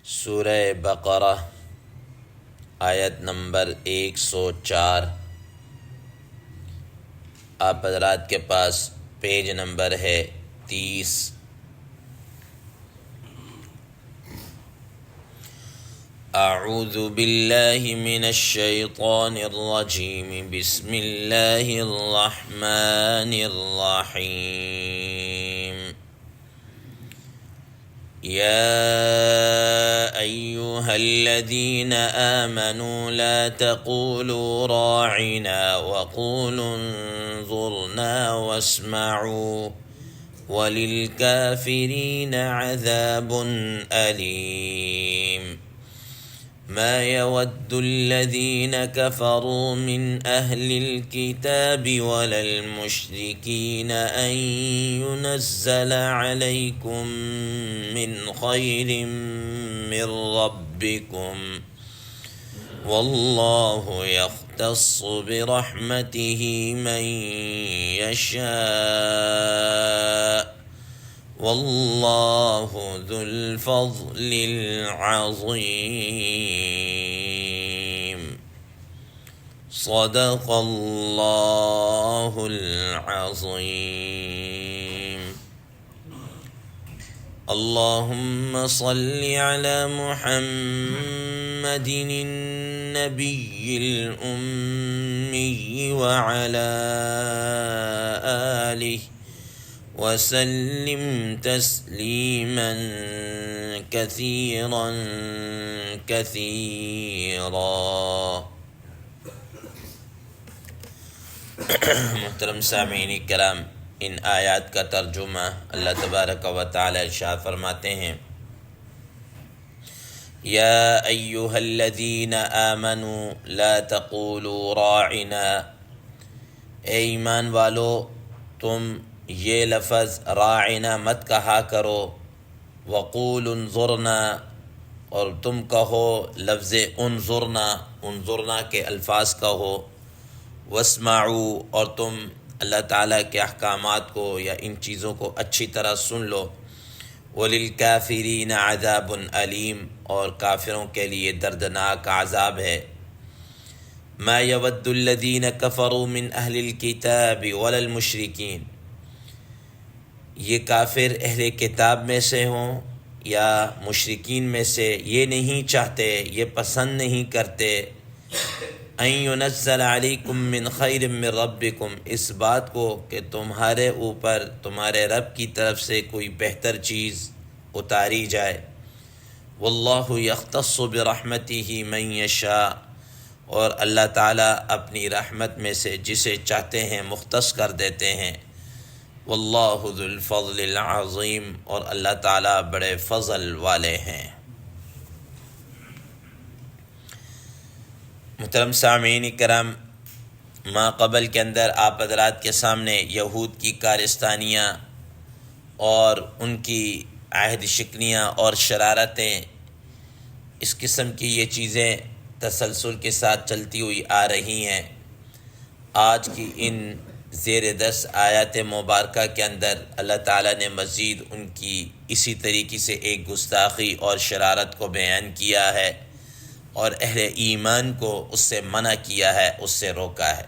سورہ بقرہ آیت نمبر 104۔ آپ حضرات کے پاس پیج نمبر ہے 30۔ اعوذ باللہ من الشیطان الرجیم، بسم اللہ الرحمن الرحیم۔ يا أيها الذين آمنوا لا تقولوا راعنا وقولوا انظرنا واسمعوا وللكافرين عذاب أليم۔ ما يود الذين كفروا من أهل الكتاب ولا المشركين أن ينزل عليكم من خير من ربكم والله يختص برحمته من يشاء واللہ ذو الفضل العظیم۔ صدق اللہ العظیم۔ اللہم صل علی محمد النبی الأمی وعلی آلہ وسلم تسلیما کثیرا کثیرا۔ محترم سامعین کرام، ان آیات کا ترجمہ اللہ تبارک و تعالی ارشاد فرماتے ہیں، یا ایہا الذین آمنوا لا تقولوا راعنا، اے ایمان والو تم یہ لفظ راعنا مت کہا کرو، وقول انظرنا، اور تم کہو لفظ انظرنا کے الفاظ کہو، واسمعوا، اور تم اللہ تعالیٰ کے احکامات کو یا ان چیزوں کو اچھی طرح سن لو، وللکافرین عذاب علیم، اور کافروں کے لیے دردناک عذاب ہے۔ ما یود الذین کفروا من اہل الکتاب ولا المشرکین، یہ کافر اہل کتاب میں سے ہوں یا مشرکین میں سے یہ نہیں چاہتے، یہ پسند نہیں کرتے، ان ینزل علیکم من خیر من ربکم، اس بات کو کہ تمہارے اوپر تمہارے رب کی طرف سے کوئی بہتر چیز اتاری جائے، واللہ یختص برحمتہ من یشاء، اور اللہ تعالیٰ اپنی رحمت میں سے جسے چاہتے ہیں مختص کر دیتے ہیں، واللہ ذو الفضل العظیم، اور اللہ تعالیٰ بڑے فضل والے ہیں۔ محترم سامعین کرام، ما قبل کے اندر آپ حضرات کے سامنے یہود کی کارستانیاں اور ان کی عہد شکنیاں اور شرارتیں، اس قسم کی یہ چیزیں تسلسل کے ساتھ چلتی ہوئی آ رہی ہیں۔ آج کی ان زیر 10 آیات مبارکہ کے اندر اللہ تعالیٰ نے مزید ان کی اسی طریقے سے ایک گستاخی اور شرارت کو بیان کیا ہے، اور اہل ایمان کو اس سے منع کیا ہے، اس سے روکا ہے۔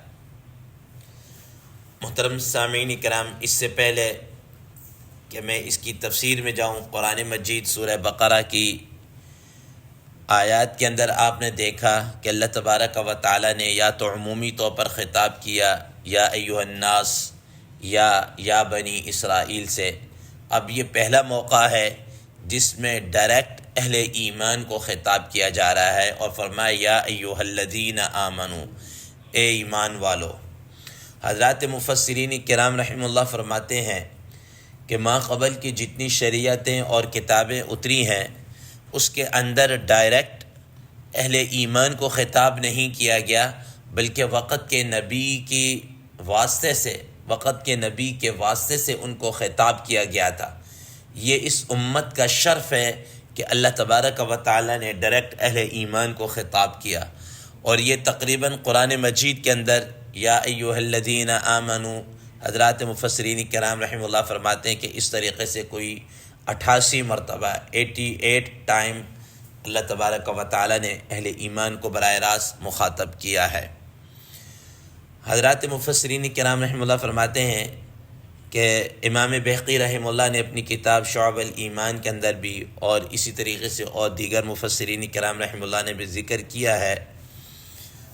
محترم سامعین کرام، اس سے پہلے کہ میں اس کی تفسیر میں جاؤں، قرآن مجید سورہ بقرہ کی آیات کے اندر آپ نے دیکھا کہ اللہ تبارک و تعالیٰ نے یا تو عمومی طور پر خطاب کیا یا ایھا الناس یا بنی اسرائیل سے۔ اب یہ پہلا موقع ہے جس میں ڈائریکٹ اہل ایمان کو خطاب کیا جا رہا ہے، اور فرمایا یا ایھا الذین آمنوا، اے ایمان والو۔ حضرات مفسرین کرام رحمہ اللہ فرماتے ہیں کہ ما قبل کی جتنی شریعتیں اور کتابیں اتری ہیں اس کے اندر ڈائریکٹ اہل ایمان کو خطاب نہیں کیا گیا، بلکہ وقت کے نبی کے واسطے سے ان کو خطاب کیا گیا تھا۔ یہ اس امت کا شرف ہے کہ اللہ تبارک و تعالیٰ نے ڈائریکٹ اہل ایمان کو خطاب کیا، اور یہ تقریباً قرآن مجید کے اندر یا ایھا الذین آمنوا حضرات مفسرین کرام رحمہ اللہ فرماتے ہیں کہ اس طریقے سے کوئی 88 مرتبہ 88 ٹائم اللہ تبارک و تعالیٰ نے اہل ایمان کو براہ راست مخاطب کیا ہے۔ حضرات مفسرین کرام رحمہ اللہ فرماتے ہیں کہ امام بہقی رحمہ اللہ نے اپنی کتاب شعب الایمان کے اندر بھی اور اسی طریقے سے اور دیگر مفسرین کرام رحمہ اللہ نے بھی ذکر کیا ہے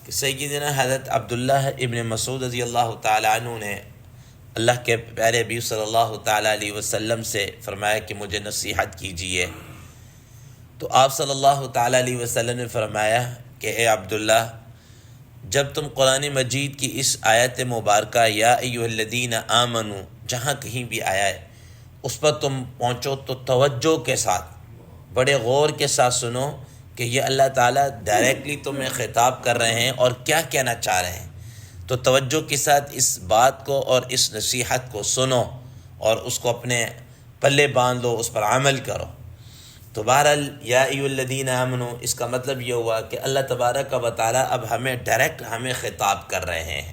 کہ سیدنا حضرت عبداللہ ابن مسعود رضی اللہ تعالیٰ عنہ نے اللہ کے پیارے حبیب صلی اللہ تعالیٰ علیہ وسلم سے فرمایا کہ مجھے نصیحت کیجیے، تو آپ صلی اللہ تعالیٰ علیہ وسلم نے فرمایا کہ اے عبداللہ، جب تم قرآن مجید کی اس آیت مبارکہ یا ایھا الذین آمنو جہاں کہیں بھی آیا ہے اس پر تم پہنچو تو توجہ کے ساتھ بڑے غور کے ساتھ سنو کہ یہ اللہ تعالیٰ ڈائریکٹلی تمہیں خطاب کر رہے ہیں اور کیا کہنا چاہ رہے ہیں، تو توجہ کے ساتھ اس بات کو اور اس نصیحت کو سنو اور اس کو اپنے پلے باندھ لو، اس پر عمل کرو۔ تو بہرحال یا ایھا الذین آمنو اس کا مطلب یہ ہوا کہ اللہ تبارک و تعالیٰ اب ہمیں ڈائریکٹ ہمیں خطاب کر رہے ہیں۔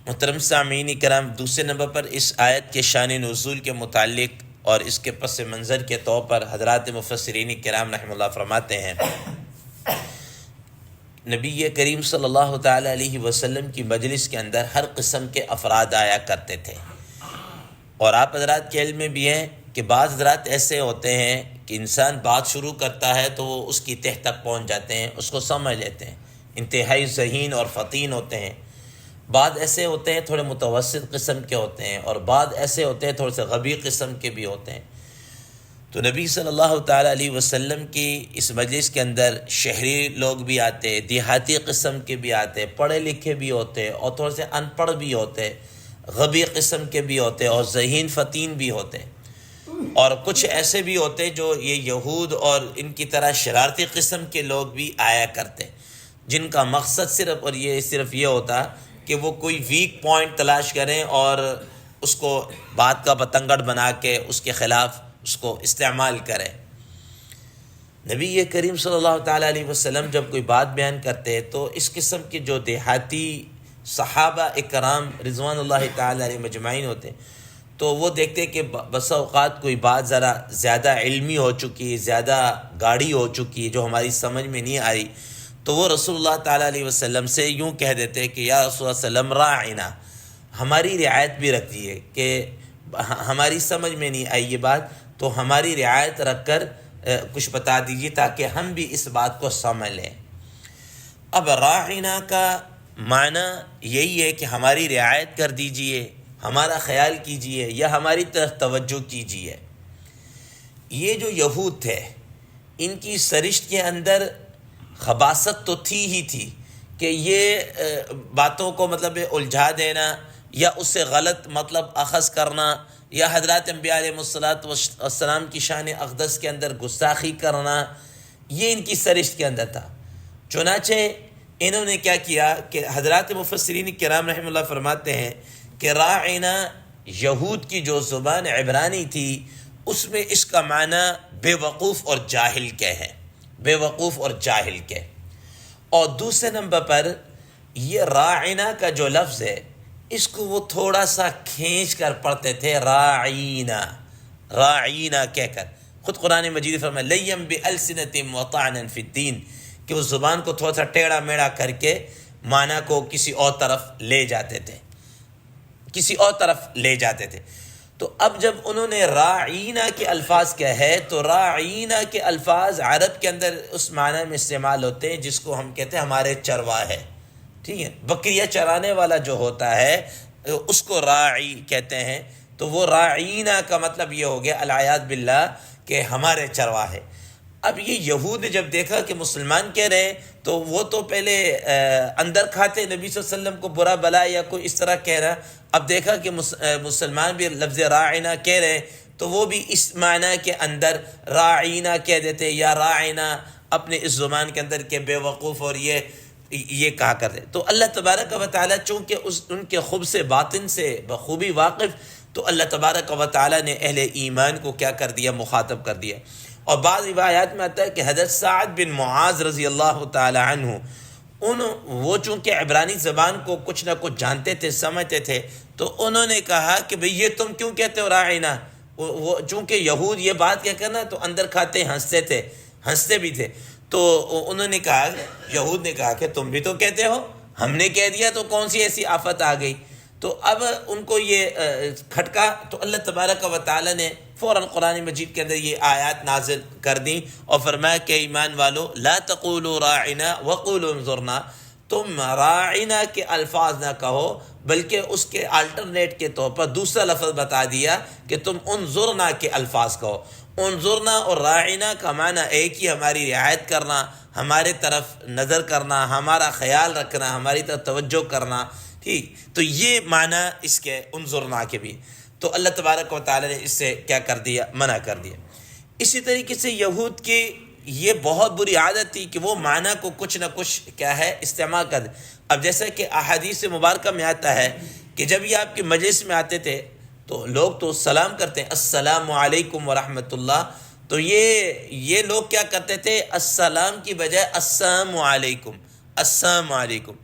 محترم سامعین کرام، دوسرے نمبر پر اس آیت کے شان نزول کے متعلق اور اس کے پس منظر کے طور پر حضرات مفسرین کرام رحمہ اللہ فرماتے ہیں نبی کریم صلی اللہ تعالیٰ علیہ وسلم کی مجلس کے اندر ہر قسم کے افراد آیا کرتے تھے، اور آپ حضرات کے علم میں بھی ہیں کہ بعض حضرات ایسے ہوتے ہیں کہ انسان بات شروع کرتا ہے تو وہ اس کی تہ تک پہنچ جاتے ہیں، اس کو سمجھ لیتے ہیں، انتہائی ذہین اور فطین ہوتے ہیں۔ بعض ایسے ہوتے ہیں تھوڑے متوسط قسم کے ہوتے ہیں، اور بعض ایسے ہوتے ہیں تھوڑے سے غبی قسم کے بھی ہوتے ہیں۔ تو نبی صلی اللہ تعالیٰ علیہ وسلم کی اس مجلس کے اندر شہری لوگ بھی آتے، دیہاتی قسم کے بھی آتے، پڑھے لکھے بھی ہوتے اور تھوڑے سے ان پڑھ بھی ہوتے، غبی قسم کے بھی ہوتے اور ذہین فطین بھی ہوتے، اور کچھ ایسے بھی ہوتے جو یہ یہود اور ان کی طرح شرارتی قسم کے لوگ بھی آیا کرتے، جن کا مقصد صرف یہ ہوتا کہ وہ کوئی ویک پوائنٹ تلاش کریں اور اس کو بات کا بتنگڑ بنا کے اس کے خلاف اس کو استعمال کریں۔ نبی کریم صلی اللہ تعالیٰ علیہ وسلم جب کوئی بات بیان کرتے تو اس قسم کے جو دیہاتی صحابہ اکرام رضوان اللہ تعالیٰ علیہ مجمعین ہوتے تو وہ دیکھتے کہ بسا اوقات کوئی بات ذرا زیادہ علمی ہو چکی، زیادہ گاڑی ہو چکی جو ہماری سمجھ میں نہیں آئی، تو وہ رسول اللہ تعالیٰ علیہ وسلم سے یوں کہہ دیتے کہ یا رسول اللہ صلی اللہ علیہ وسلم راعنا، ہماری رعایت بھی رکھ دیے کہ ہماری سمجھ میں نہیں آئی یہ بات، تو ہماری رعایت رکھ کر کچھ بتا دیجیے تاکہ ہم بھی اس بات کو سمجھ لیں۔ اب راعنا کا معنی یہی ہے کہ ہماری رعایت کر دیجیے، ہمارا خیال کیجیے یا ہماری طرف توجہ کیجیے۔ یہ جو یہود تھے ان کی سرشت کے اندر خباثت تو تھی ہی تھی کہ یہ باتوں کو مطلب الجھا دینا یا اس سے غلط مطلب اخذ کرنا یا حضرات انبیاء علیہ السلام کی شان اقدس کے اندر گستاخی کرنا، یہ ان کی سرشت کے اندر تھا۔ چنانچہ انہوں نے کیا کیا کہ حضرات مفسرین کرام رحمہ اللہ فرماتے ہیں کہ راعنا یہود کی جو زبان عبرانی تھی اس میں اس کا معنی بے وقوف اور جاہل کے ہے، بے وقوف اور جاہل کے۔ اور دوسرے نمبر پر یہ راعنا کا جو لفظ ہے اس کو وہ تھوڑا سا کھینچ کر پڑھتے تھے، راعینا راعینا کہہ کر۔ خود قرآن مجید فرمایا لیم بِأَلْسِنَتِهِمْ وَطَعْنًا فِي الدِّينِ، کہ وہ زبان کو تھوڑا سا ٹیڑھا میڑھا کر کے معنی کو کسی اور طرف لے جاتے تھے، کسی اور طرف لے جاتے تھے۔ تو اب جب انہوں نے راعینا کے الفاظ کہے تو راعینا کے الفاظ عرب کے اندر اس معنی میں استعمال ہوتے ہیں جس کو ہم کہتے ہیں ہمارے چرواہے، ٹھیک ہے، بکریاں چرانے والا جو ہوتا ہے اس کو راعی کہتے ہیں۔ تو وہ راعینا کا مطلب یہ ہو گیا العیاذ باللہ کہ ہمارے چرواہے۔ اب یہ یہود نے جب دیکھا کہ مسلمان کہہ رہے ہیں تو وہ تو پہلے اندر کھاتے نبی صلی اللہ علیہ وسلم کو برا بلا یا کوئی اس طرح کہہ رہا، اب دیکھا کہ مسلمان بھی لفظ راعینا کہہ رہے ہیں تو وہ بھی اس معنی کے اندر راعینا کہہ دیتے یا راعینا اپنے اس زبان کے اندر کہ بے وقوف اور یہ کہا کرتے۔ تو اللہ تبارک و تعالیٰ چونکہ ان کے خبث باطن سے بخوبی واقف، تو اللہ تبارک و تعالیٰ نے اہل ایمان کو کیا کر دیا، مخاطب کر دیا۔ اور بعض روایات میں آتا ہے کہ حضرت سعد بن معاذ رضی اللہ تعالی عنہ وہ چونکہ عبرانی زبان کو کچھ نہ کچھ جانتے تھے، سمجھتے تھے، تو انہوں نے کہا کہ بھئی یہ تم کیوں کہتے ہو راعینا؟ وہ چونکہ یہود یہ بات کہہ کر نا تو اندر کھاتے ہنستے تھے، ہنستے بھی تھے. تو انہوں نے کہا، یہود نے کہا کہ تم بھی تو کہتے ہو، ہم نے کہہ دیا تو کون سی ایسی آفت آ گئی. تو اب ان کو یہ کھٹکا، تو اللہ تبارک و تعالی نے فوراً قرآن مجید کے اندر یہ آیات نازل کر دیں اور فرمایا کہ ایمان والو لا تقولوا راعنا وقولوا انظرنا، تم راعنا کے الفاظ نہ کہو بلکہ اس کے الٹرنیٹ کے طور پر دوسرا لفظ بتا دیا کہ تم انظرنا کے الفاظ کہو. انظرنا اور راعنا کا معنی ایک ہی، ہماری رعایت کرنا، ہمارے طرف نظر کرنا، ہمارا خیال رکھنا، ہماری طرف توجہ کرنا. ٹھیک، تو یہ معنی اس کے انظرنا کے بھی. تو اللہ تبارک و تعالی نے اس سے کیا کر دیا؟ منع کر دیا. اسی طریقے سے یہود کی یہ بہت بری عادت تھی کہ وہ معنی کو کچھ نہ کچھ کیا ہے استعمال کر دیں. اب جیسا کہ احادیث مبارکہ میں آتا ہے کہ جب یہ آپ کے مجلس میں آتے تھے تو لوگ تو سلام کرتے ہیں السلام علیکم ورحمۃ اللہ، تو یہ لوگ کیا کرتے تھے؟ السلام کی بجائے السلام علیکم، السلام علیکم.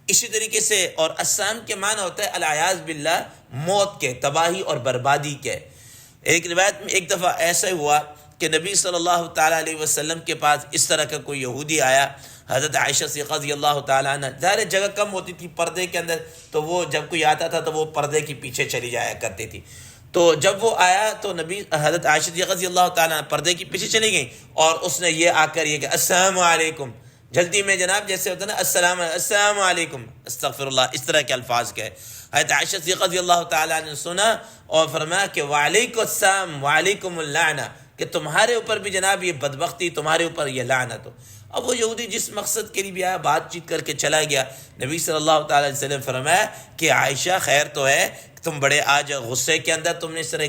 اسی طریقے سے اور السلام کے معنی ہوتا ہے العیاذ باللہ موت کے، تباہی اور بربادی کے. ایک روایت میں ایک دفعہ ایسا ہوا کہ نبی صلی اللہ تعالیٰ علیہ وسلم کے پاس اس طرح کا کوئی یہودی آیا. حضرت عائشہ صدیقہ رضی اللہ تعالیٰ عنہ، ظاہر جگہ کم ہوتی تھی پردے کے اندر، تو وہ جب کوئی آتا تھا تو وہ پردے کے پیچھے چلی جایا کرتی تھی. تو جب وہ آیا تو نبی حضرت عائشہ صدیقہ رضی اللہ تعالیٰ عنہ پردے کے پیچھے چلی گئیں اور اس نے یہ آ کر یہ کہ السلام علیکم، جلدی میں جناب جیسے ہوتا ہے نا السلام علیکم، استغفر اللہ، اس طرح کے الفاظ کہے. حضرت عائشہ صدیقہ رضی اللہ تعالیٰ عنہ نے سنا اور فرمایا کہ وعلیکم السلام وعلیکم اللعنہ، کہ تمہارے اوپر بھی جناب یہ بدبختی، تمہارے اوپر یہ لعنت ہو. اب وہ یہودی جس مقصد کے لیے بھی آیا بات چیت کر کے چلا گیا. نبی صلی اللہ تعالیٰ علیہ وسلم فرمایا کہ عائشہ خیر تو ہے، تم بڑے آج غصے کے اندر تم نے اس طرح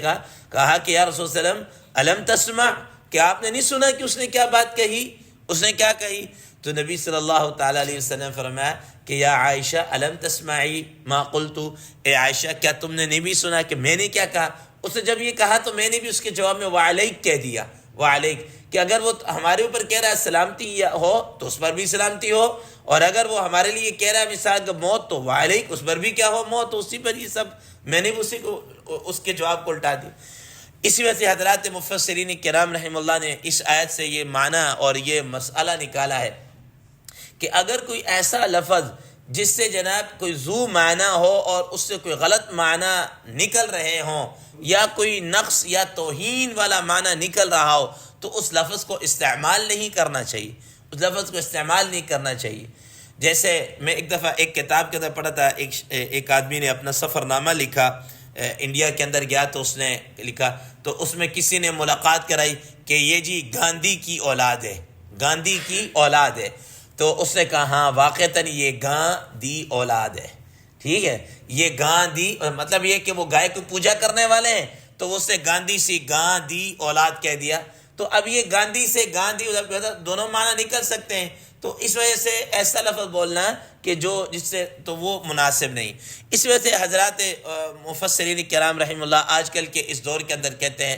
کہا کہ یا رسول اللہ علیہ وسلم الم تسمع، کہ آپ نے نہیں سنا کہ اس نے کیا بات کہی، اس نے کیا کہی؟ تو نبی صلی اللہ تعالیٰ علیہ وسلم فرمایا کہ یا عائشہ الم تسمعی ما قلت، اے عائشہ کیا تم نے نہیں بھی سنا کہ میں نے کیا کہا؟ اس نے جب یہ کہا تو میں نے بھی اس کے جواب میں وعلیک کہہ دیا، وعلیک، کہ اگر وہ ہمارے اوپر کہہ رہا ہے سلامتی ہو تو اس پر بھی سلامتی ہو، اور اگر وہ ہمارے لیے کہہ رہا ہے مثال کا موت تو وعلیک، اس پر بھی کیا ہو موت، تو اسی پر یہ سب میں نے بھی اسی کو اس کے جواب کو الٹا دی. اسی وجہ سے حضرات مفسرین کرام رحم اللہ نے اس آیت سے یہ معنی اور یہ مسئلہ نکالا ہے کہ اگر کوئی ایسا لفظ جس سے جناب کوئی ذو معنی ہو اور اس سے کوئی غلط معنی نکل رہے ہوں یا کوئی نقص یا توہین والا معنی نکل رہا ہو تو اس لفظ کو استعمال نہیں کرنا چاہیے، اس لفظ کو استعمال نہیں کرنا چاہیے. جیسے میں ایک دفعہ ایک کتاب کے اندر پڑھا تھا، ایک آدمی نے اپنا سفر نامہ لکھا، انڈیا کے اندر گیا تو اس نے لکھا، تو اس میں کسی نے ملاقات کرائی کہ یہ جی گاندھی کی اولاد ہے، گاندھی کی اولاد ہے. تو اس نے کہا ہاں واقعتاً یہ گاندھی اولاد ہے. ٹھیک ہے، یہ گاندھی مطلب یہ کہ وہ گائے کو پوجا کرنے والے ہیں، تو اس نے گاندھی سے گاندھی اولاد کہہ دیا. تو اب یہ گاندھی سے گاندھی دونوں معنی نکل سکتے ہیں، تو اس وجہ سے ایسا لفظ بولنا کہ جو جس سے تو وہ مناسب نہیں. اس وجہ سے حضرات مفسرین کرام رحم اللہ آج کل کے اس دور کے اندر کہتے ہیں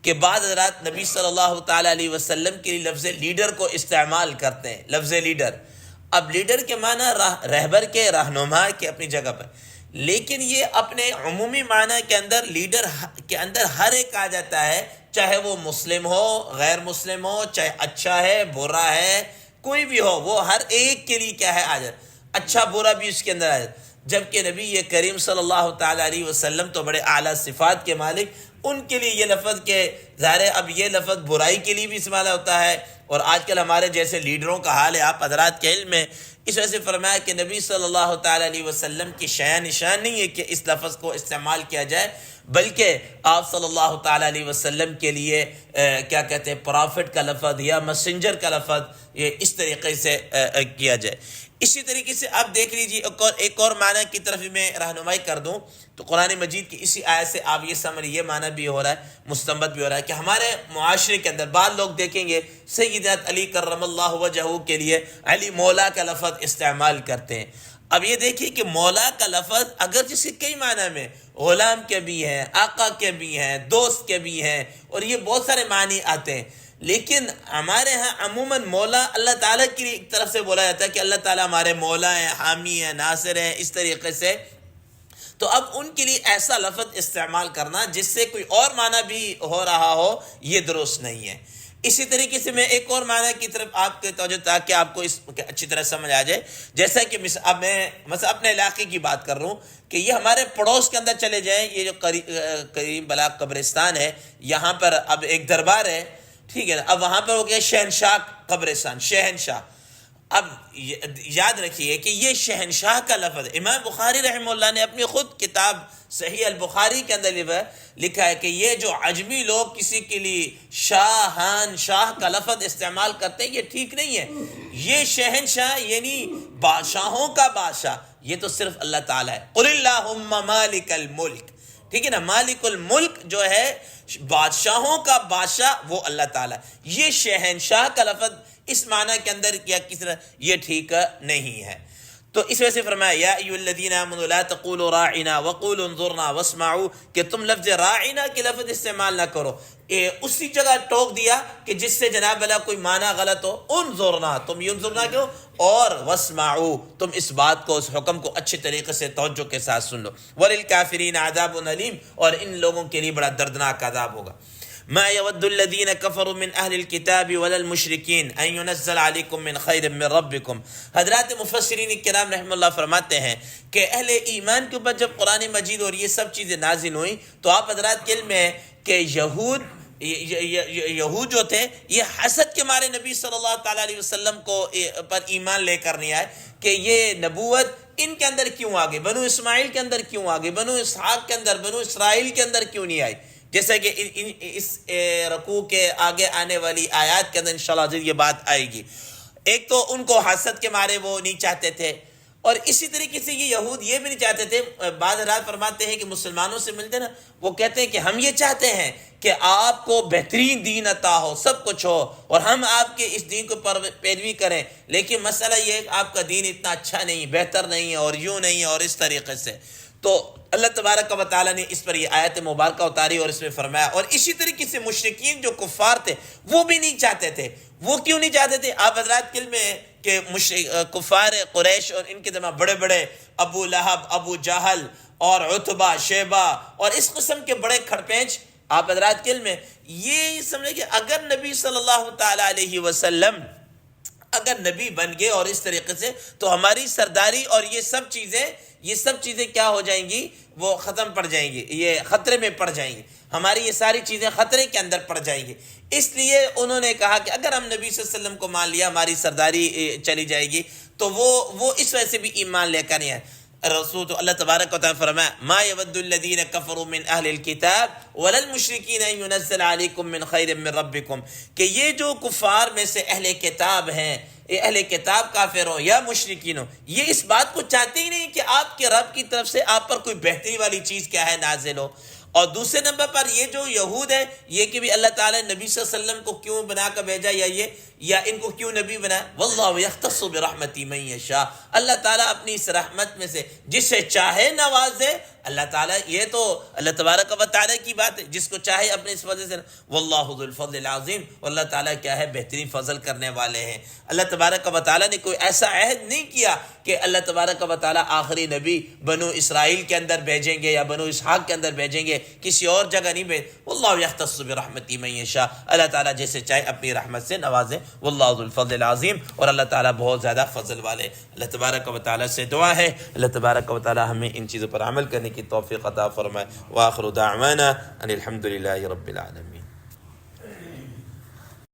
کہ بعض حضرات نبی صلی اللہ تعالیٰ علیہ وسلم کے لیے لفظ لیڈر کو استعمال کرتے ہیں، لفظ لیڈر. اب لیڈر کے معنی رہبر کے، رہنما کے اپنی جگہ پر، لیکن یہ اپنے عمومی معنی کے اندر لیڈر کے اندر ہر ایک آ جاتا ہے، چاہے وہ مسلم ہو غیر مسلم ہو، چاہے اچھا ہے برا ہے کوئی بھی ہو، وہ ہر ایک کے لیے کیا ہے آ جاتا، اچھا برا بھی اس کے اندر آ جاتا. جبکہ نبی یہ کریم صلی اللہ تعالیٰ علیہ وسلم تو بڑے اعلیٰ صفات کے مالک، ان کے لیے یہ لفظ کے ظاہر ہے اب یہ لفظ برائی کے لیے بھی استعمال ہوتا ہے، اور آج کل ہمارے جیسے لیڈروں کا حال ہے آپ حضرات کے علم میں. اس وجہ سے فرمایا کہ نبی صلی اللہ تعالیٰ علیہ وسلم کی شایع نشان نہیں ہے کہ اس لفظ کو استعمال کیا جائے، بلکہ آپ صلی اللہ تعالیٰ علیہ وسلم کے لیے کیا کہتے ہیں پرافٹ کا لفظ یا میسنجر کا لفظ یہ اس طریقے سے کیا جائے. اسی طریقے سے آپ دیکھ لیجیے ایک اور معنی کی طرف میں رہنمائی کر دوں تو قرآن مجید کی اسی آیت سے آپ یہ سمجھ یہ معنی بھی ہو رہا ہے، مستنبط بھی ہو رہا ہے کہ ہمارے معاشرے کے اندر بعض لوگ دیکھیں گے سیدنا علی کرم اللہ وجہہ کے لیے علی مولا کا لفظ استعمال کرتے ہیں. اب یہ دیکھیے کہ مولا کا لفظ اگر جس کے کئی معنی میں غلام کے بھی ہیں، آقا کے بھی ہیں، دوست کے بھی ہیں، اور یہ بہت سارے معنی آتے ہیں، لیکن ہمارے ہاں عموماً مولا اللہ تعالیٰ کی طرف سے بولا جاتا ہے کہ اللہ تعالیٰ ہمارے مولا ہیں، حامی ہیں، ناصر ہیں، اس طریقے سے. تو اب ان کے لیے ایسا لفظ استعمال کرنا جس سے کوئی اور معنی بھی ہو رہا ہو یہ درست نہیں ہے. اسی طریقے سے میں ایک اور معنی کی طرف آپ کے توجہ تاکہ آپ کو اس اچھی طرح سمجھ آ جائے. جیسا کہ اب میں مثلا اپنے علاقے کی بات کر رہا ہوں کہ یہ ہمارے پڑوس کے اندر چلے جائیں، یہ جو کریم بلاغ قبرستان ہے، یہاں پر اب ایک دربار ہے، ٹھیک ہے نا. اب وہاں پر ہو گیا شہنشاہ قبرستان، شہنشاہ. اب یاد رکھیے کہ یہ شہنشاہ کا لفظ امام بخاری رحمہ اللہ نے اپنی خود کتاب صحیح البخاری کے اندر لکھا ہے کہ یہ جو عجمی لوگ کسی کے لیے شاہ کا لفظ استعمال کرتے ہیں یہ ٹھیک نہیں ہے. یہ شہنشاہ یعنی بادشاہوں کا بادشاہ یہ تو صرف اللہ تعالیٰ ہے. قل اللہم مالک الملک، ٹھیک ہے نا. مالک الملک جو ہے بادشاہوں کا بادشاہ وہ اللہ تعالیٰ. یہ شہنشاہ کا لفظ اس معنی کے اندر کیا کس طرح یہ ٹھیک نہیں ہے. تو اس وجہ سے فرمایا یا ایھا الذین آمنوا لا تقولوا راعنا وقولوا انظرنا واسمعوا، کہ تم لفظ راعنا کے لفظ استعمال نہ کرو. اسی جگہ ٹوک دیا کہ جس سے جناب اللہ کوئی معنی غلط ہو. انظرنا، تم یہ انظرنا کیوں، اور واسمعوا، تم اس بات کو، اس حکم کو اچھے طریقے سے توجہ کے ساتھ سن لو. وللکافرین عذاب علیم، اور ان لوگوں کے لیے بڑا دردناک عذاب ہوگا. ما يود الذين كفروا من اهل الكتاب ولا المشركين ان ينزل عليكم من خير من ربكم. حضرات مفسرین کرام رحمہ اللہ فرماتے ہیں کہ اہل ایمان کے اوپر جب قرآن مجید اور یہ سب چیزیں نازل ہوئیں تو آپ حضرات کے علم میں کہ یہود جو تھے یہ حسد کے مارے نبی صلی اللہ تعالیٰ علیہ وسلم کو پر ایمان لے کر نہیں آئے کہ یہ نبوت ان کے اندر کیوں آ گئی، بنو اسماعیل کے اندر کیوں آ گئی، بنو اسحاق کے اندر، بنو اسرائیل کے اندر کیوں نہیں آئی. جیسا کہ اس رکوع کے آگے آنے والی آیات کے اندر انشاءاللہ یہ بات آئے گی. ایک تو ان کو حسد کے مارے وہ نہیں چاہتے تھے، اور اسی طریقے سے یہ یہود یہ بھی نہیں چاہتے تھے. بعض حضرات فرماتے ہیں کہ مسلمانوں سے ملتے نا وہ کہتے ہیں کہ ہم یہ چاہتے ہیں کہ آپ کو بہترین دین عطا ہو، سب کچھ ہو، اور ہم آپ کے اس دین کو پیروی کریں، لیکن مسئلہ یہ ہے کہ آپ کا دین اتنا اچھا نہیں، بہتر نہیں ہے، اور یوں نہیں ہے، اور اس طریقے سے. تو اللہ تبارک و تعالیٰ نے اس پر یہ آیت مبارکہ اتاری اور اس میں فرمایا. اور اسی طریقے سے مشرکین جو کفار تھے وہ بھی نہیں چاہتے تھے. وہ کیوں نہیں چاہتے تھے؟ آپ حضرات کے علم میں کہ کفار قریش اور ان کے زمانے بڑے بڑے ابو لہب، ابو جہل اور عتبہ، شیبہ اور اس قسم کے بڑے کھڑپینچ آپ حضرات کے علم میں یہ سمجھے کہ اگر نبی صلی اللہ تعالیٰ علیہ وسلم اگر نبی بن گئے اور اس طریقے سے تو ہماری سرداری اور یہ سب چیزیں کیا ہو جائیں گی، وہ ختم پڑ جائیں گی، یہ خطرے میں پڑ جائیں گی، ہماری یہ ساری چیزیں خطرے کے اندر پڑ جائیں گی. اس لیے انہوں نے کہا کہ اگر ہم نبی صلی اللہ علیہ وسلم کو مان لیا ہماری سرداری چلی جائے گی. تو وہ اس وجہ سے بھی ایمان لے کر نہیں آئے. رسول تو اللہ تبارک و تعالیٰ فرمایا ما يود الذين كفروا من اهل الكتاب ولا المشركين ان ينزل عليكم من خير من ربكم، کہ یہ جو کفار میں سے اہل کتاب ہیں، اہل کتاب کافر ہو یا مشرکین ہو، یہ اس بات کو چاہتے ہی نہیں کہ آپ کے رب کی طرف سے آپ پر کوئی بہتری والی چیز کیا ہے نازل ہو. اور دوسرے نمبر پر یہ جو یہود ہے یہ کہ بھی اللہ تعالیٰ نے نبی صلی اللہ علیہ وسلم کو کیوں بنا کر بھیجا، یا ان کو کیوں نبی بنا. واللہ یختص برحمتہ من یشاء، اللہ تعالیٰ اپنی اس رحمت میں سے جسے چاہے نوازے. اللہ تعالیٰ یہ تو اللہ تبارک و تعالیٰ کی بات ہے، جس کو چاہے اپنے اس فضل سے. واللہ ذو الفضل العظیم، اللہ تعالیٰ کیا ہے بہترین فضل کرنے والے ہیں. اللہ تبارک و تعالیٰ نے کوئی ایسا عہد نہیں کیا کہ اللہ تبارک و تعالیٰ آخری نبی بنو اسرائیل کے اندر بھیجیں گے یا بنو اسحاق کے اندر بھیجیں گے، کسی اور جگہ نہیں بھیج. واللہ یختص برحمتہ من یشاء، اللہ تعالیٰ جیسے چاہے اپنی رحمت سے نوازے. واللہ ذو الفضل العظیم، اور اللہ تعالیٰ بہت زیادہ فضل والے. اللہ تبارک و تعالیٰ سے دعا ہے اللہ تبارک و تعالیٰ ہمیں ان چیزوں پر عمل کرنے کی توفیق عطا فرمائے. وآخر دعوانا ان الحمد للہ رب العالمین.